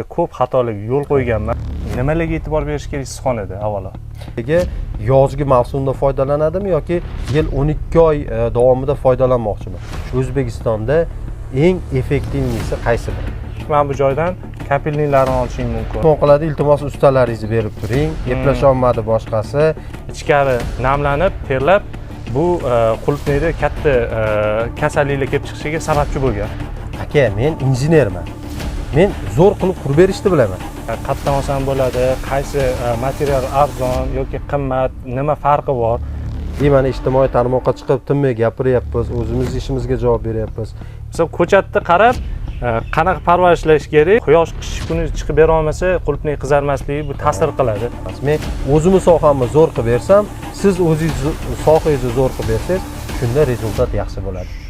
Ko'p xatolarga yo'l qo'yganman. Nimalarga e'tibor berish kerak issiqxonada avvalo? Yozgi mavsumda foydalanadimi yoki yil 12 oy davomida foydalanmoqchimi? O'zbekistonda eng effektivnisi qaysi biri? Mana bu joydan kapelniklarni olishing mumkin. Nima qiladi? Iltimos ustalaringizni berib turing. Eplasha olmadi boshqasi. Ichkari namlanib, terlab, bu qulupnayda katta kasalliklar kelib chiqishiga sababchi bo'lgan. Aka, men injenerman. Men zo'r qilib qurib berishni bilaman. Qayerdan olsam bo'ladi, qaysi material arzon yoki qimmat, nima farqi bor? Mana ijtimoiy tarmoqqa chiqib tinmay gapiryapmiz, o'zimiz ishimizga javob beryapmiz. Biz ko'chatni qarab, qanaqa parvarishlash kerak? Quyosh qish kuni chiqib bera olmasa, qulupnay qizarmasligi bu ta'sir qiladi. Men o'zimni sohamni zo'r qilib bersam, siz o'zingiz sohangizni zo'r qilib bersangiz, shunda rezultat yaxshi bo'ladi.